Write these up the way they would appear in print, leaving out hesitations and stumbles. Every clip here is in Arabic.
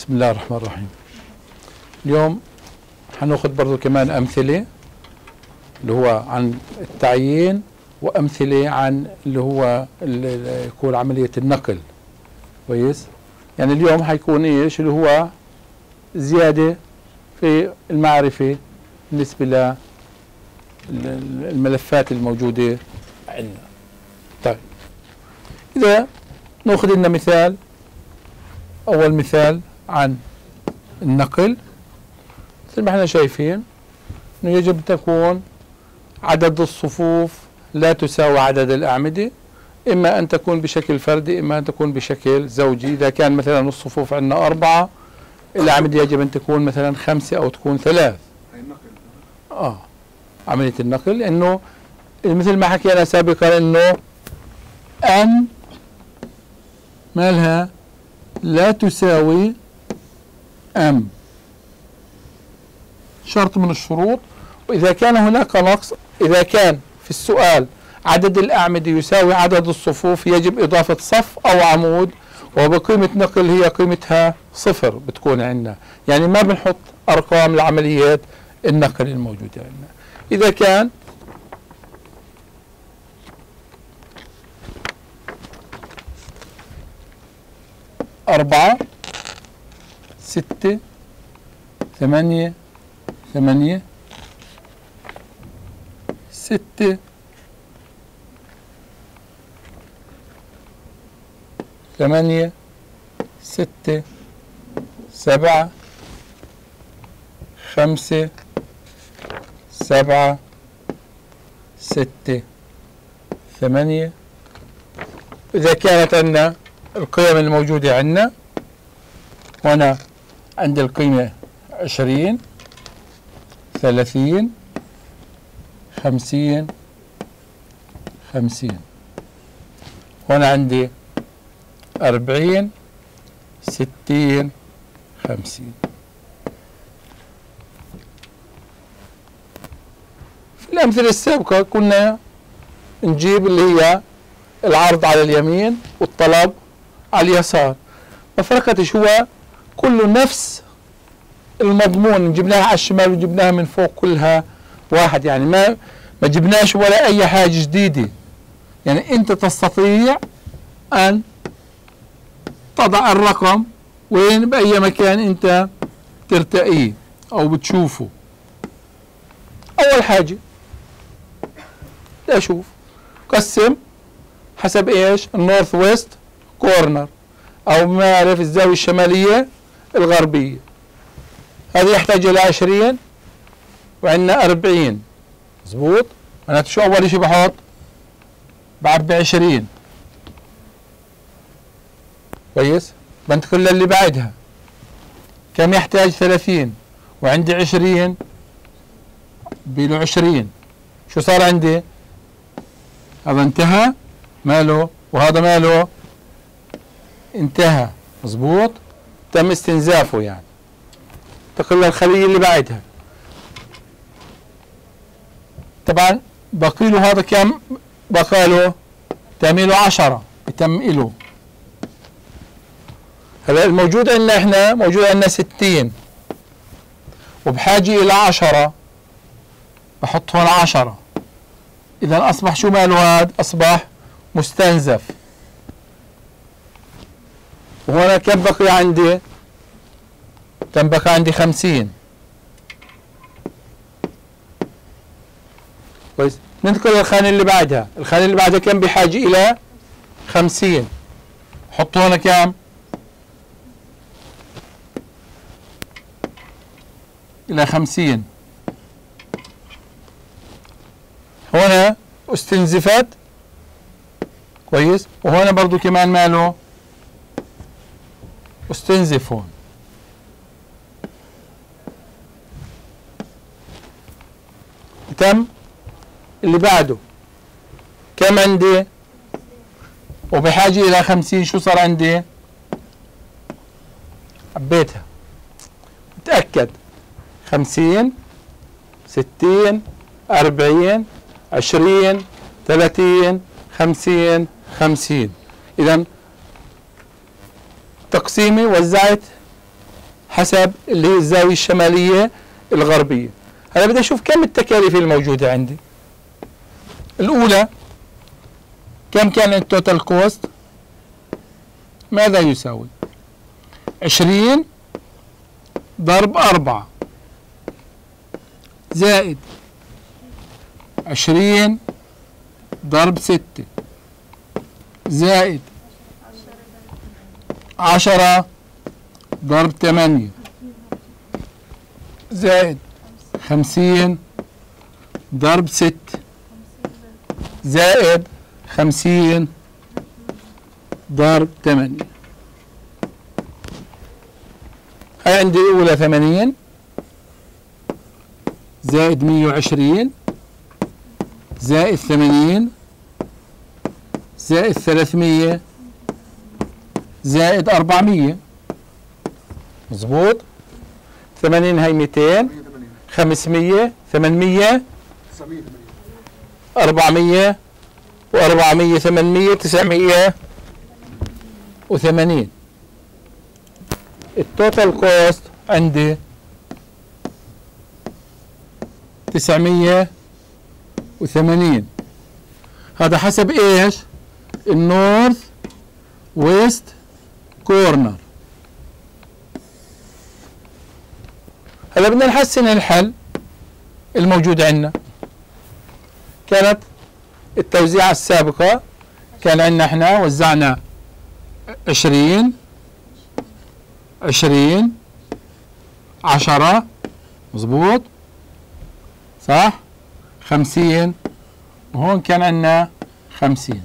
بسم الله الرحمن الرحيم. اليوم حناخذ برضو كمان أمثلة اللي هو عن التعيين وأمثلة عن اللي هو يكون عملية النقل. كويس؟ يعني اليوم حيكون ايش اللي هو زيادة في المعرفة بالنسبة للملفات الموجودة عندنا. طيب إذا ناخذ لنا مثال، أول مثال عن النقل. مثل ما احنا شايفين انه يجب تكون عدد الصفوف لا تساوي عدد الأعمدة، إما أن تكون بشكل فردي إما أن تكون بشكل زوجي. إذا كان مثلا الصفوف عندنا 4 الأعمدة يجب أن تكون مثلا 5 أو تكون 3. عملية النقل إنه مثل ما حكينا سابقا إنه أن مالها لا تساوي أم، شرط من الشروط. وإذا كان هناك نقص، إذا كان في السؤال عدد الأعمدة يساوي عدد الصفوف يجب إضافة صف أو عمود، وبقيمة نقل هي قيمتها 0 بتكون عندنا. يعني ما بنحط أرقام لعمليات النقل الموجودة عندنا. إذا كان أربعة 6 8 8 6 8 6 7 5 7 6 8. إذا كانت عندنا القيم الموجودة عندنا، هنا عندي القيمة 20 30 50 50. هنا عندي 40 60 50. في الأمثلة السابقة كنا نجيب اللي هي العرض على اليمين والطلب على اليسار، ما فرقتش، هو كله نفس المضمون. جبناها على الشمال وجبناها من فوق كلها واحد، يعني ما جبناش ولا أي حاجة جديدة. يعني أنت تستطيع أن تضع الرقم وين بأي مكان أنت ترتقيه أو بتشوفه. أول حاجة أشوف قسم حسب إيش النورث ويست كورنر، أو ما أعرف الزاوية الشمالية الغربية. هذا يحتاج إلى 20 وعندنا 40. مظبوط؟ معناته شو أول شيء بحط؟ بعبي 20. كويس؟ بنتقل للي بعدها. كم يحتاج؟ 30 وعندي 20 بيله 20. شو صار عندي؟ هذا انتهى ماله، وهذا ماله انتهى. مظبوط؟ تم استنزافه. يعني انتقل للخلية اللي بعدها. طبعا بقي له هذا كم؟ بقى له تعميله 10 بتم له. هلا الموجود عندنا احنا موجود عندنا 60 وبحاجة إلى 10، بحط هون 10. إذا أصبح شو ماله هذا؟ أصبح مستنزف. وهنا كم بقي عندي؟ كم بقى عندي؟ 50. كويس؟ ننتقل للخانة اللي بعدها. الخانة اللي بعدها كم بحاجة إلى 50؟ حط هنا كم؟ إلى 50. هنا استنزفت. كويس؟ وهنا برضو كمان ماله استنزف. هون تم. اللي بعده كم عندي؟ وبحاجة إلى 50. شو صار عندي؟ حبيتها. تأكد 50 60 40 20 30 50 50. إذا تقسيمي وزعت حسب اللي هي الزاوية الشمالية الغربية. هلا بدي اشوف كم التكاليف الموجودة عندي. الأولى كم كان التوتال كوست؟ ماذا يساوي؟ 20 ضرب 4 زائد 20 ضرب 6 زائد 10 ضرب 8 زائد 50 ضرب 6 زائد 50 ضرب 8. هاي عندي الأولى 80 زائد 120 زائد 80 زائد 300 زائد 400. مظبوط. 80 هاي 200 500 800 400 و400 800 980. التوتال كوست عندي 980. هذا حسب ايش؟ النورث ويست كورنر. هلا بدنا نحسن الحل الموجود عندنا. كانت التوزيعة السابقة كان عندنا احنا وزعنا 20 10 مظبوط صح 50 وهون كان عندنا 50.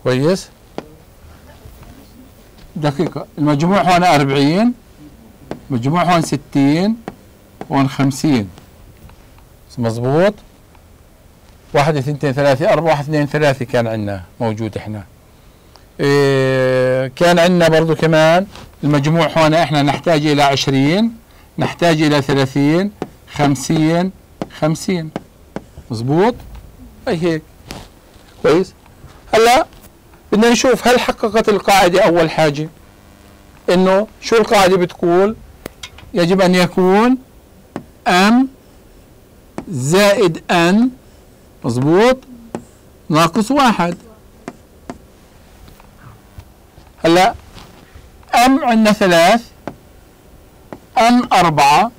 كويس. دقيقة المجموع هون 40 مجموع هون 60 هون 50 مظبوط. 1 2 3 4 1 2 3 كان عندنا موجود احنا. كان عندنا برضو كمان المجموع هون احنا نحتاج الى 20 نحتاج الى 30 50 50 مظبوط. اي هيك كويس. هلا بدنا نشوف هل حققت القاعدة. اول حاجة انه شو القاعدة بتقول؟ يجب ان يكون ام زائد ان مظبوط ناقص 1. هلا ام عندنا 3 ان 4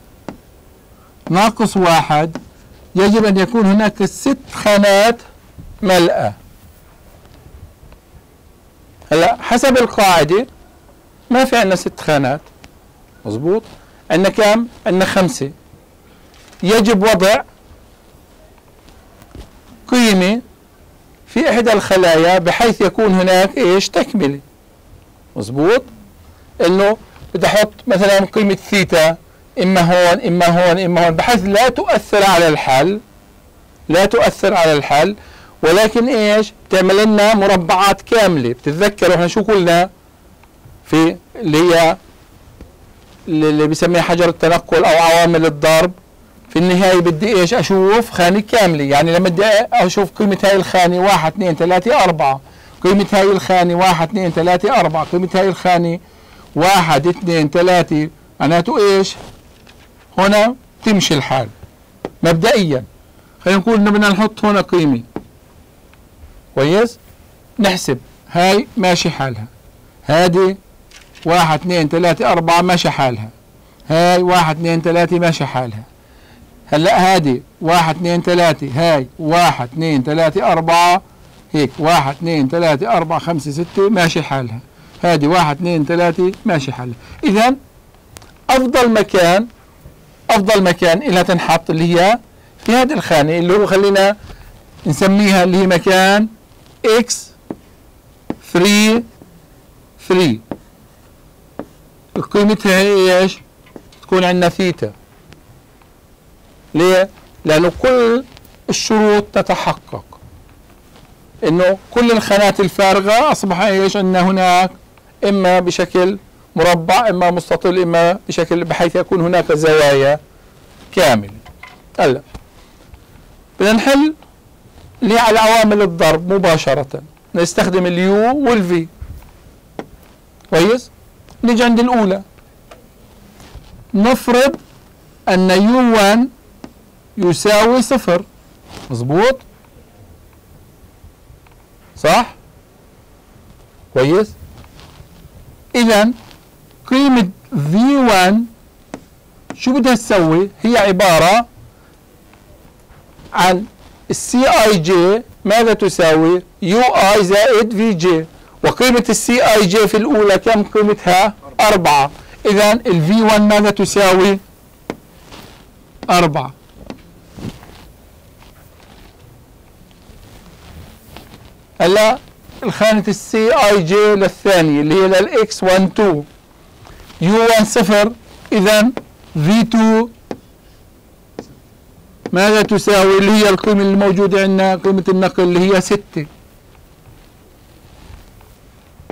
ناقص 1 يجب ان يكون هناك 6 خانات ملأة. هلا حسب القاعدة ما في عندنا 6 خانات مظبوط. عندنا كم؟ عندنا 5. يجب وضع قيمة في إحدى الخلايا بحيث يكون هناك إيش؟ تكملة. مظبوط. إنه بدي أحط مثلا قيمة ثيتا إما هون إما هون إما هون بحيث لا تؤثر على الحل لا تؤثر على الحل ولكن إيش؟ تعمل لنا مربعات كاملة. بتتذكروا إحنا شو قلنا في اللي هي اللي بيسميها حجر التنقل أو عوامل الضرب؟ في النهاية بدي ايش؟ اشوف خانة كاملة. يعني لما بدي اشوف قيمة هاي الخانة 1 2 3 4 قيمة هاي الخانة 1 2 3 4 قيمة هاي الخانة 1 2 3 معناته ايش؟ هنا تمشي الحال مبدئيا. خلينا نقول انه بدنا نحط هنا قيمة. كويس. نحسب هاي ماشي حالها. هذه 1 2 3 4 ماشي حالها. هاي 1 2 3 ماشي حالها. هلا هذه 1 2 3 هاي 1 2 3 4 هيك 1 2 3 4 5 6 ماشي حالها. هذه 1 2 3 ماشي حالها. إذا أفضل مكان إلها تنحط اللي هي في هذه الخانة اللي هو خلينا نسميها اللي هي مكان X 3 3. قيمتها هي ايش؟ تكون عندنا ثيتا. ليه؟ لأنه كل الشروط تتحقق. إنه كل الخانات الفارغة أصبح إيش؟ عندنا هناك إما بشكل مربع إما مستطيل إما بشكل بحيث يكون هناك زوايا كاملة. هلا بدنا نحل اللي على عوامل الضرب مباشرة. نستخدم اليو والفي. كويس؟ نيجي عند الأولى، نفرض أن U1 يساوي 0. مظبوط؟ صح؟ كويس؟ إذا قيمة V1 شو بدها تسوي؟ هي عبارة عن CIJ. ماذا تساوي؟ UI زائد VJ، وقيمة CIJ في الأولى كم قيمتها؟ 4. إذا V1 ماذا تساوي؟ 4. هلا الخانة CIJ للثانية اللي هي للX12 U1 0. إذا V2 ماذا تساوي؟ اللي هي القيمة الموجودة عندنا، قيمة النقل اللي هي 6.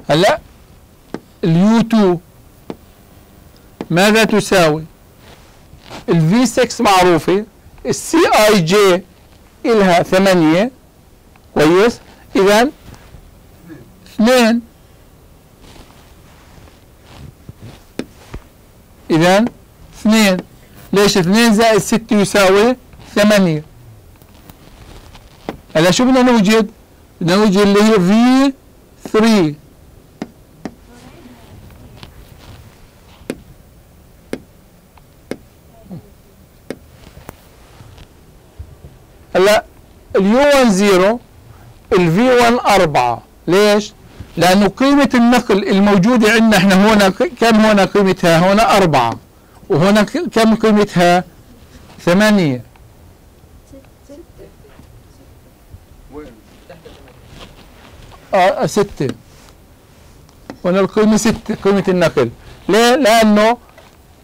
هلا الU2 ماذا تساوي؟ الV6 معروفة، الCIJ إلها 8. كويس؟ إذا 2. إذا 2. ليش 2 زائد 6 يساوي 8؟ هلا شو بدنا نوجد؟ بدنا نوجد اللي هي V3. هلا الU1 0 الV1 4. ليش؟ لأنه قيمة النقل الموجودة عندنا احنا هنا كم هنا قيمتها؟ هنا 4 وهنا كم قيمتها؟ 8. 6. هنا القيمة 6 قيمة النقل. ليه؟ لأنه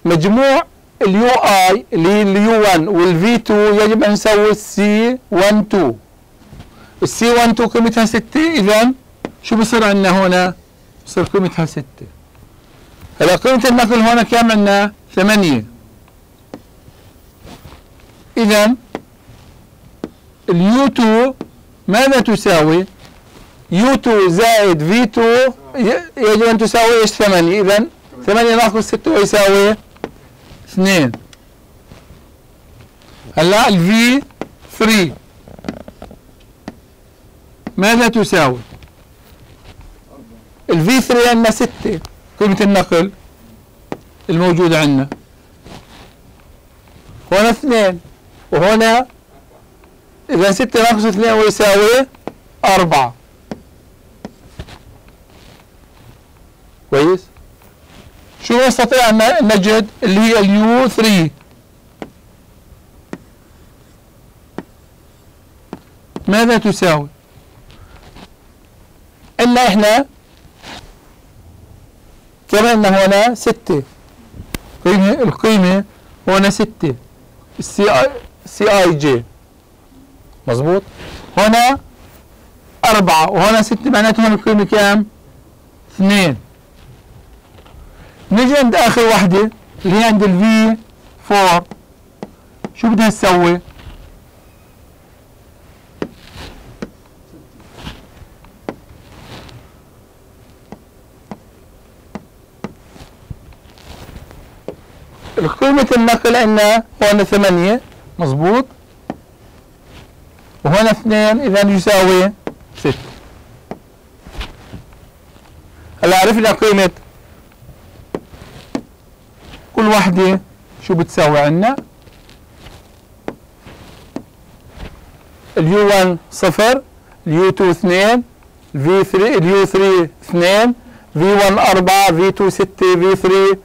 مجموع اليو اي اللي هي اليو 1 والفي 2 يجب ان نسوي السي 1 2. السي 1 2 قيمتها 6. اذا شو بصير عندنا هنا؟ بصير قيمتها 6. هلا قيمة النقل هنا كم عندنا؟ 8. اذا اليو 2 ماذا تساوي؟ يو 2 زائد في 2 يجب ان تساوي ايش؟ 8. اذا 8 ناقص 6 يساوي 2. هلا الفي 3 ماذا تساوي؟ الفي 3 عندنا 6 قيمة النقل الموجودة عندنا، هنا 2 وهنا، إذا 6 ناقص 2 ويساوي 4. كويس؟ شو نستطيع أن نجد اللي هي اليو 3؟ ماذا تساوي؟ إلا إحنا كمان هنا 6 القيمة هنا 6 السي اي جي. مظبوط؟ هنا 4 وهنا 6 معناته هون القيمة كام؟ 2. نجي عند آخر وحدة اللي هي عند الفي 4. شو بدها تسوي؟ قيمة النقل عندنا هون 8. مظبوط؟ وهنا 2 إذا يساوي 6. هلا عرفنا قيمة كل وحدة شو بتساوي عندنا. اليو 1 0، اليو 2 2، الفي 3 اليو 3 2، في 1 4، في 2 6، في 3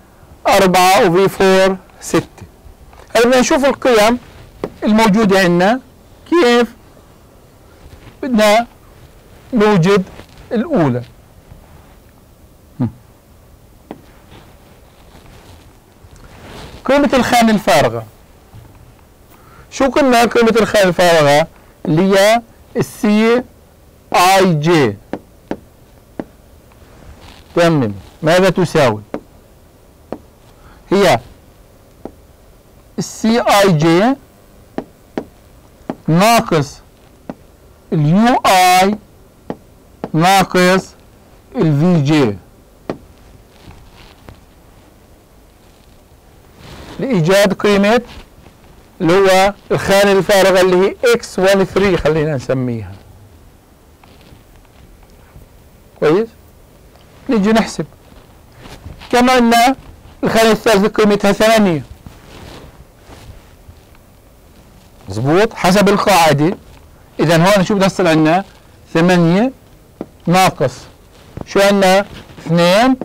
4 وفي 4 6. هلا بدنا نشوف القيم الموجودة عندنا كيف بدنا نوجد الأولى. قيمة الخانة الفارغة. شو قلنا قيمة الخانة الفارغة؟ اللي هي السي اي جي. تمام. ماذا تساوي؟ هي السي اي جي ناقص اليو اي ناقص الفي جي. لإيجاد قيمة اللي هو الخانة الفارغة اللي هي X13 خلينا نسميها. كويس؟ نيجي نحسب. كما أن الخانة الثالثة قيمتها 8. مظبوط؟ حسب القاعدة. إذا هون شو بدنا نصل عنا؟ 8 ناقص شو عنا؟ 2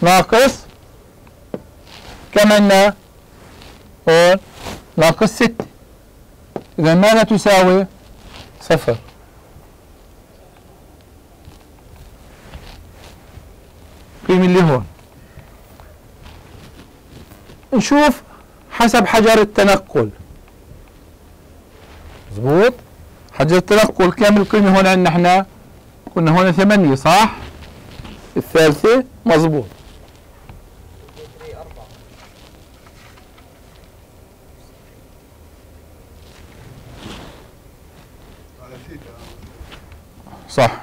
ناقص كم عنا؟ هون ناقص 6. إذا ماذا تساوي؟ 0. القيمة اللي هون. نشوف حسب حجر التنقل. مظبوط؟ حجر التنقل كم القيمة هون عندنا احنا؟ كنا هون 8 صح؟ الثالثة مظبوط. صح.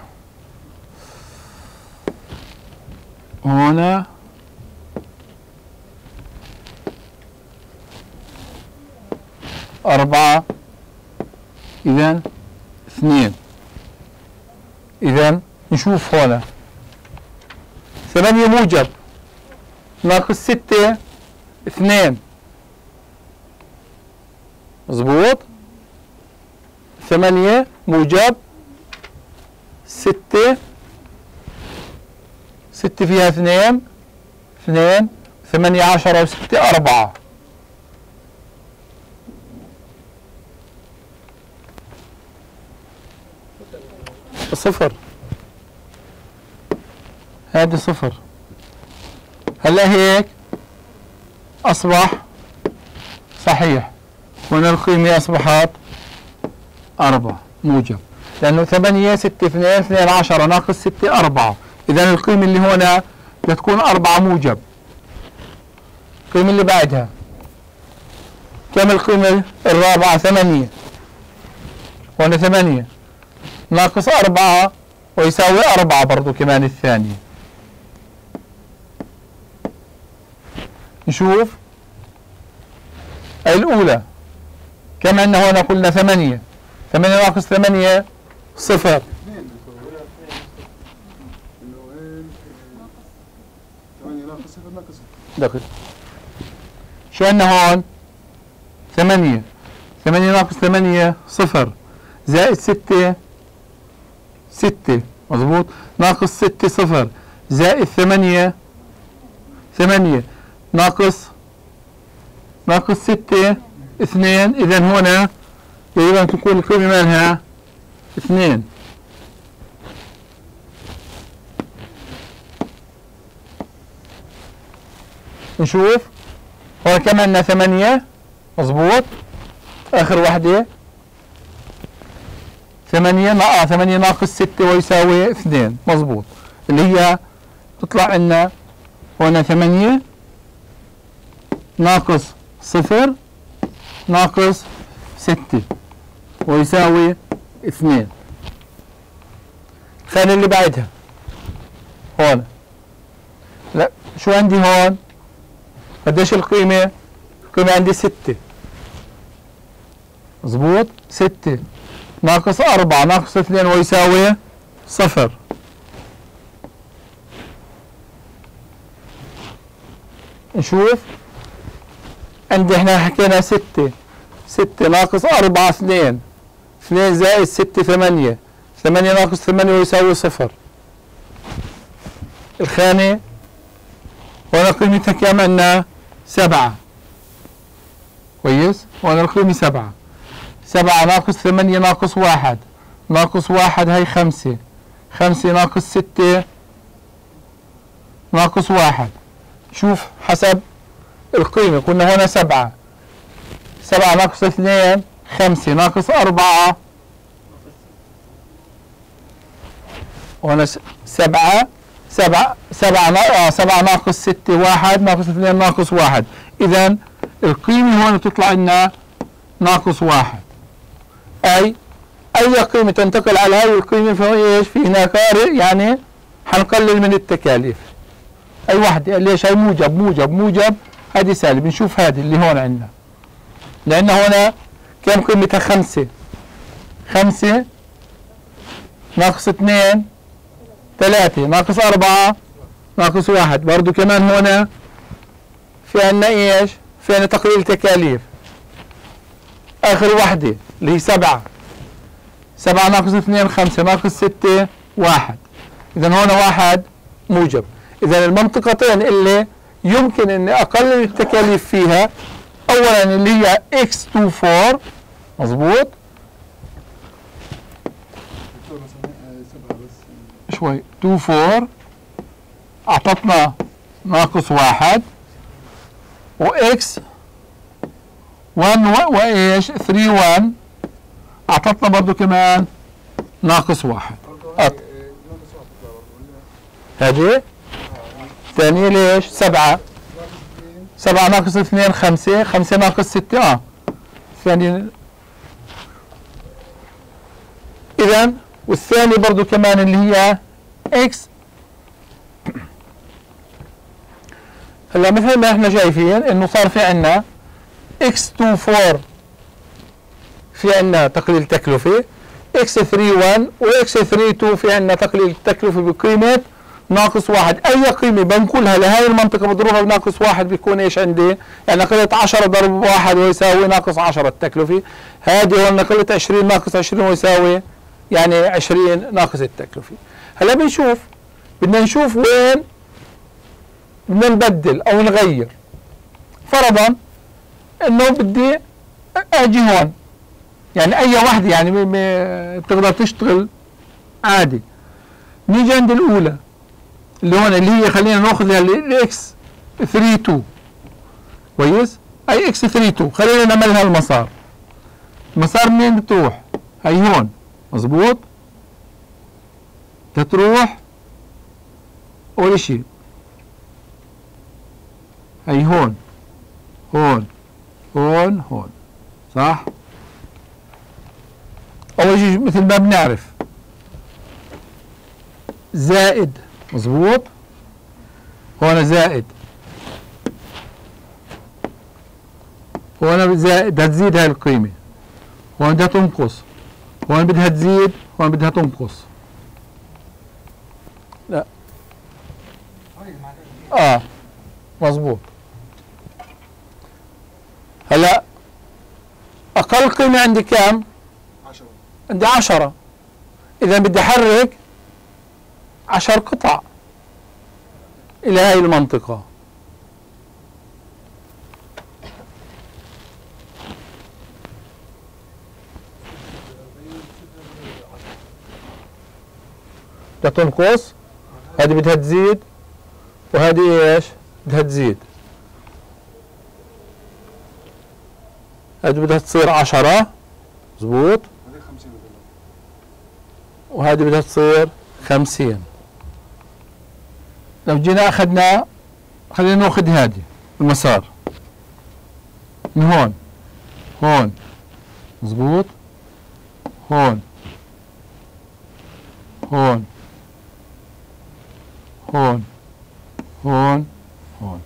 هنا 4 إذن 2. إذن نشوف هنا 8 موجب ناقص 6 2. مظبوط. 8 موجب 6 فيها 2 8 10 و6 4. صفر. هذه 0. هلا هيك أصبح صحيح. هنا القيمة أصبحت 4 موجب، لأنه 8 6 2 2 10 ناقص 6 4. إذا القيمة اللي هنا بدها تكون 4 موجب. القيمة اللي بعدها كم القيمة الرابعة؟ 8. هنا 8 ناقص 4 ويساوي 4 برضو كمان الثانية. نشوف الأولى كم عندنا هنا؟ قلنا 8 ناقص 8 0. دقيق. شو عندنا هون؟ 8 ناقص 8 0 زائد 6 مظبوط. ناقص 6 0 زائد 8 ناقص 6 2. إذا هنا يجب أن تكون القيمة مالها 2. نشوف هون كم عندنا 8 مظبوط. آخر وحدة 8 ناقص 6 ويساوي 2 مظبوط، اللي هي تطلع عندنا هنا 8 ناقص 0 ناقص 6 ويساوي 2. الخانة اللي بعدها هون. لا شو عندي هون؟ قديش القيمة؟ القيمة عندي 6 مظبوط. 6 ناقص 4 ناقص 2 ويساوي 0. نشوف عندي احنا حكينا 6 ناقص 4 2 زائد 6 8 ناقص 8 ويساوي 0. الخانة هنا قيمتها كم عندنا؟ 7. كويس. هنا القيمة 7 ناقص 8 ناقص 1 هي 5 ناقص 6 ناقص 1. شوف حسب القيمة. كنا هنا 7 ناقص 2 5 ناقص 4 وهنا 7 ناقص 6 1 ناقص 2 ناقص 1. إذا القيمة هون تطلع لنا ناقص 1. أي قيمة تنتقل على هذه القيمة فهي ايش؟ في هناك يعني حنقلل من التكاليف. أي وحدة ليش؟ هي موجب هذه سالب. نشوف هذه اللي هون عندنا، لأن هنا كم قيمتها؟ 5. 5 ناقص 2 3 ناقص 4 ناقص 1. برضو كمان هنا في عندنا ايش؟ في عندنا تقليل تكاليف. آخر وحدة اللي هي 7. 7 ناقص 2 5 ناقص 6 1. إذا هنا 1 موجب. إذا المنطقتين اللي يمكن إني أقلل التكاليف فيها، أولا اللي هي X24 مظبوط. شوي 24 أعطتنا ناقص 1، وإكس 1 وإيش 31 أعطتنا برضو كمان ناقص 1. هذه الثانية ليش 7 ناقص 2 5 5 ناقص 6 الثانية. إذا والثاني برضو كمان اللي هي إكس. هلا مثل ما احنا شايفين انه صار في عنا X24 في عنا تقليل تكلفة، X31 و X32 في عنا تقليل تكلفة بقيمة ناقص 1. أي قيمة بنقولها لهذه المنطقة بضربها بناقص 1 بيكون ايش عندي؟ يعني نقلت 10 ضرب 1 ويساوي ناقص 10 التكلفة. هذه هون نقلت 20 ناقص 20 ويساوي يعني 20 ناقص التكلفة. هلا بنشوف، بدنا نشوف وين بدنا نبدل او نغير. فرضا انه بدي اجي هون، يعني اي وحده يعني بتقدر تشتغل عادي. نيجي عند الاولى اللي هون اللي هي خلينا ناخذ الاكس 32 كويس. اي اكس 32 خلينا نعملها المسار. المسار منين بتروح؟ هي هون مظبوط. تروح اول شيء هي هون هون هون هون صح. اول شيء مثل ما بنعرف زائد مظبوط. هون زائد، هون زائد بدها تزيد هاي القيمة، هون بدها تنقص، هون بدها تزيد، هون بدها تنقص. لا مظبوط. هلا اقل قيمة عندي كام؟ 10. عندي 10. اذا بدي احرك 10 قطع الى هاي المنطقة. بدها تنقص، هذه بدها تزيد، وهذه ايش؟ بدها تزيد. هذه بدها تصير 10 مظبوط، وهذه بدها تصير 50. لو جينا اخذنا، خلينا ناخذ هذه المسار من هون هون مظبوط، هون هون هون هون هون.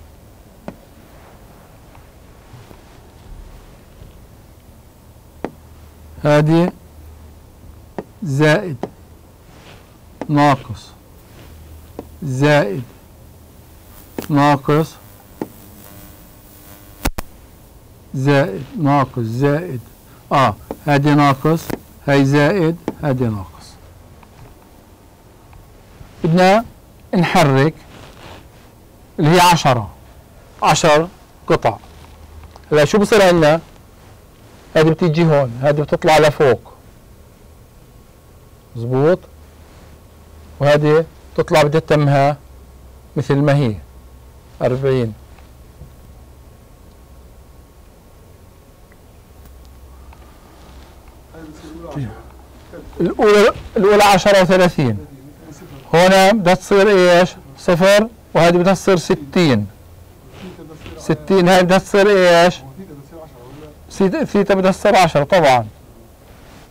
هذه زائد ناقص زائد ناقص زائد ناقص زائد هذه ناقص، هاي زائد، هذه ناقص. بدنا نحرك اللي هي 10 قطع. هلا شو بصير عندنا؟ هذه بتيجي هون، هذه بتطلع لفوق مظبوط، وهذه تطلع بدها تمها مثل ما هي 40. الأولى 10 و30. هنا بدها تصير ايش؟ 0، وهذه بدها تصير 60. 60 هاي بدها تصير ايش؟ ثيتا بدها تصير 10 طبعا.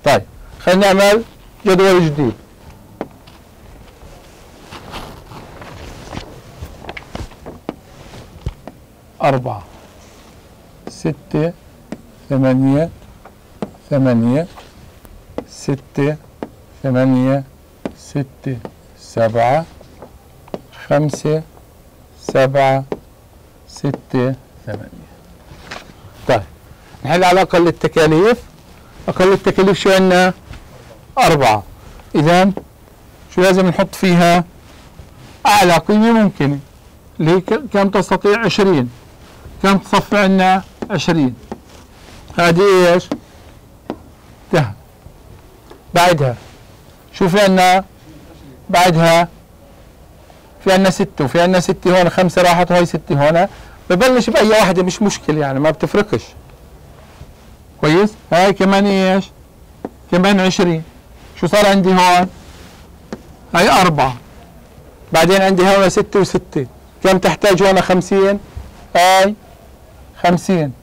طيب خلينا نعمل جدول جديد. 4 6 8 8 6 8 6 7 5 7 6 8. طيب نحل على أقل التكاليف. أقل التكاليف شو عندنا؟ 4. إذا شو لازم نحط فيها؟ أعلى قيمة ممكنة اللي هي كم تستطيع 20. كم تصفي عندنا؟ 20. هذه ايش؟ ده. بعدها شو في عندنا؟ بعدها في عندنا 6 وفي عندنا 6 هون، 5 راحت وهي 6 هون. ببلش بأي واحدة مش مشكلة يعني ما بتفرقش. كويس؟ هاي كمان ايش؟ كمان 20. شو صار عندي هون؟ هاي 4. بعدين عندي هون 6 و6. كم تحتاج هون؟ 50. هاي 50.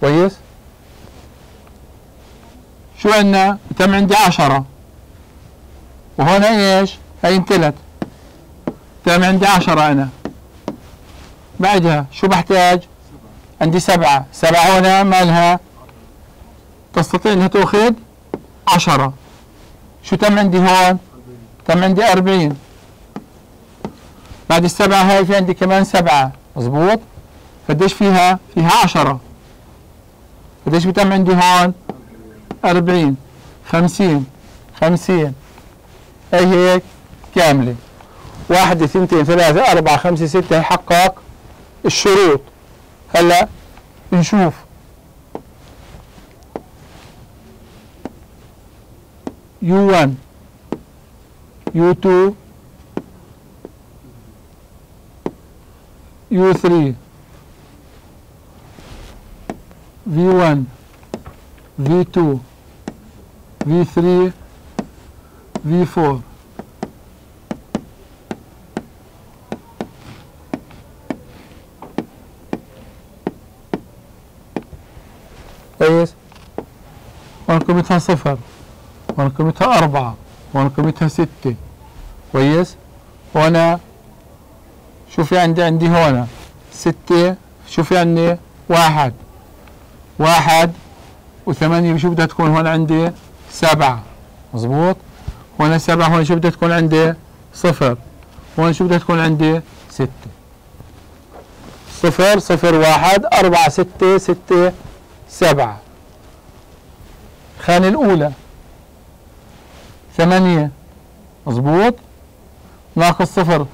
كويس؟ شو عندنا؟ كم عندي؟ 10. وهون ايش؟ هاي انتلت. كم عندي؟ 10 انا. بعدها شو بحتاج؟ عندي 7. 7 هون مالها؟ تستطيع انها تاخذ 10. شو تم عندي هون؟ تم عندي 40. بعد ال7 هاي في عندي كمان 7. مظبوط؟ قديش فيها؟ فيها 10. قديش بتم عندي هون؟ 40. 50. 50. هي هيك كاملة. 1 2 3 4 5 6 حقق الشروط. هلا بنشوف U1 U2 U3 V1 V2 V3 V4. كويس؟ هون قيمتها 0، هون قيمتها 4، هون قيمتها 6. كويس؟ هون شو في عندي هون 6. شو في عندي؟ 1 و8. شو بدها تكون هون عندي؟ 7. مظبوط؟ هون 7. هون شو بدها تكون عندي؟ 0. هون شو بدها تكون عندي؟ 6. 0 0 1 4 6 6 7. الخانة الأولى 8. مظبوط؟ ناقص 0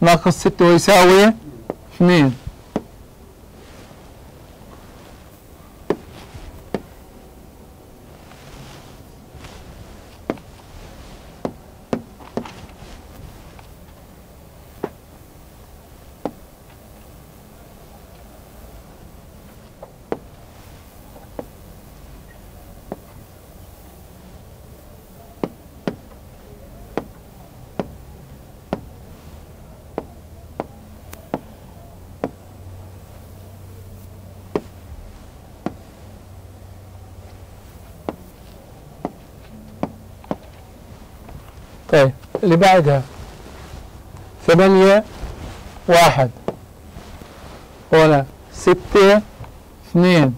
ناقص 6 ويساوي 2. طيب اللي بعدها 8 1. هنا 6 2.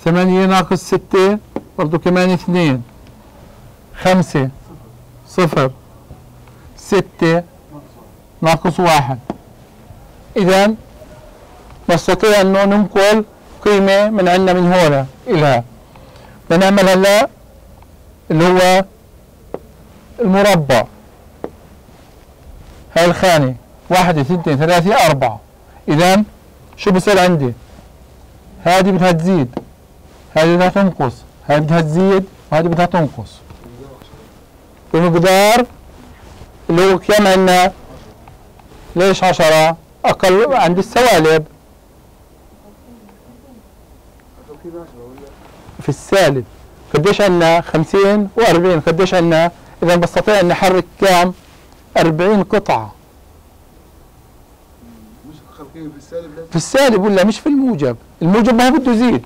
8 ناقص 6 برضو كمان 2. 5 0 6 ناقص 1. إذا نستطيع أن ننقل قيمة من عندنا من هنا إلى بنعمل هلا اللي هو المربع. هاي الخانة 1 2 3 4. إذا شو بصير عندي؟ هذه بدها تزيد، هذه بدها تنقص، هذه بدها تزيد، وهذه بدها تنقص. بمقدار اللي هو كم عندنا؟ ليش 10؟ أقل عند السوالب. في السالب قديش عندنا؟ 50 و40. قديش عندنا؟ إذا بستطيع أن أحرك كام؟ 40 قطعة. مش خلقين في السالب؟ في السالب ولا مش في الموجب؟ الموجب ما هو بده يزيد.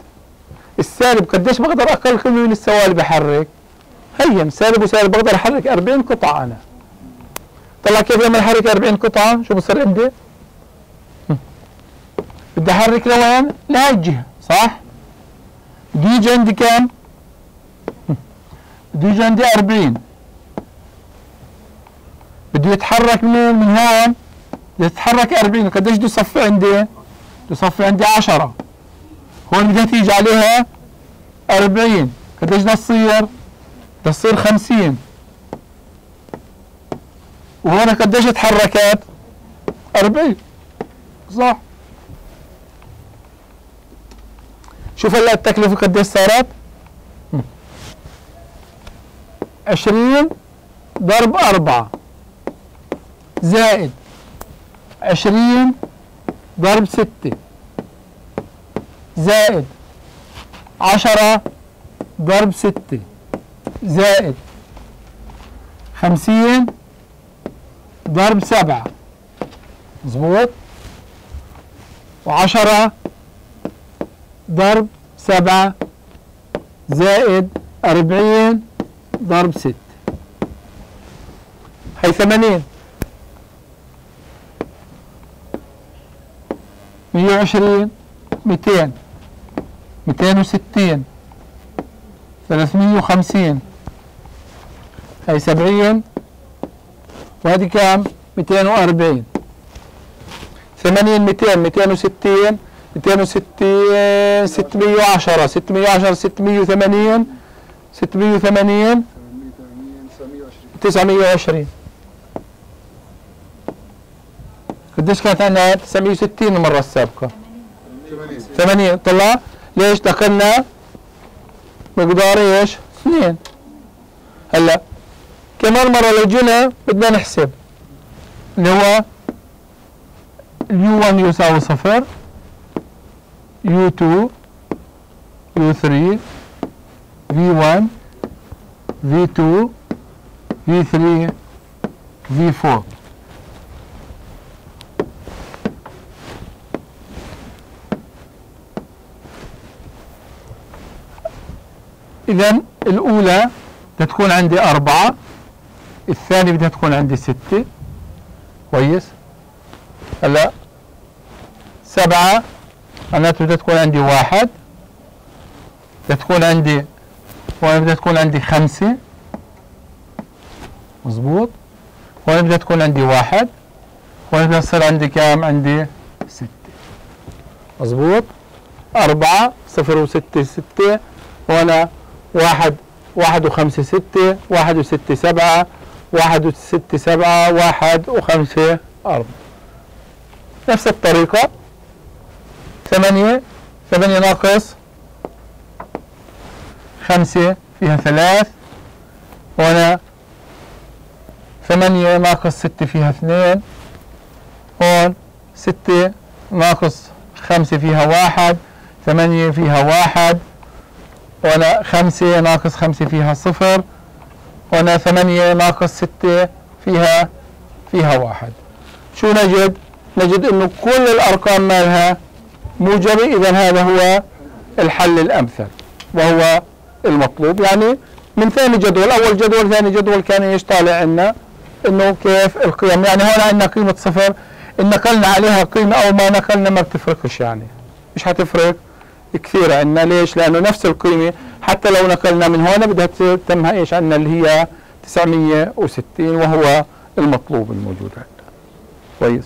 السالب قديش بقدر أقل قيمة من السوالب أحرك؟ هين سالب وسالب بقدر أحرك 40 قطعة أنا. طلع كيف لما احرك 40 قطعة شو بصير عندي؟ بدي احرك لوين؟ لهي الجهة، صح؟ بده يجي عندي كم؟ بده يجي عندي 40. بده يتحرك من هون، بده يتحرك 40. قديش بده يصفي عندي؟ بده يصفي عندي 10. هون بدها تيجي عليها 40. قديش بدها تصير؟ بدها تصير 50. وهون قديش تحركت؟ 40، صح؟ شوف هلا التكلفة قديش صارت؟ 20 ضرب 4 زائد 20 ضرب 6 زائد 10 ضرب 6 زائد 50 ضرب 7، مظبوط؟ و10 ضرب 7 زائد 40 ضرب 6، هي 80. 120 200 260 350 هي 70 وهذه كام؟ 240. 80 200 260 260 610 610 680 680 920. قديش كانت عندنا؟ 960 المرة السابقة. 80 طلع. ليش دخلنا مقدار ايش؟ 2. هلا كمان مرة لو جينا بدنا نحسب اللي هو U1 يساوي 0 U2 U3 V1 V2 V3 V4. إذا الأولى بدها تكون عندي 4، الثانية بدها تكون عندي 6. كويس؟ هلا 7 معناته بدها تكون عندي 1، بدها تكون عندي هون بدها تكون عندي 5، مظبوط؟ هون بدها تكون عندي 1، هون بدها تصير عندي كام؟ عندي 6، مظبوط؟ 4 0 و6 6، هون 1 1 و5 6 1 و6 7 1 و6 7 1 و5 4. نفس الطريقة 8 ناقص 5 فيها 3، هنا 8 ناقص 6 فيها 2، هون 6 ناقص 5 فيها 1، 8 فيها 1، هنا 5 ناقص 5 فيها 0، هنا 8 ناقص 6 فيها 1. شو نجد؟ نجد انه كل الارقام مالها موجبة. اذا هذا هو الحل الامثل وهو المطلوب. يعني من ثاني جدول، اول جدول ثاني جدول كان ايش طالع عنا؟ انه كيف القيم. يعني هون عندنا قيمة 0 ان نقلنا عليها قيمة او ما نقلنا ما بتفرقش، يعني مش هتفرق كثير عنا. ليش؟ لانه نفس القيمة حتى لو نقلنا من هون بدها تتمها ايش عنا اللي هي 960 وهو المطلوب الموجود عندنا. كويس.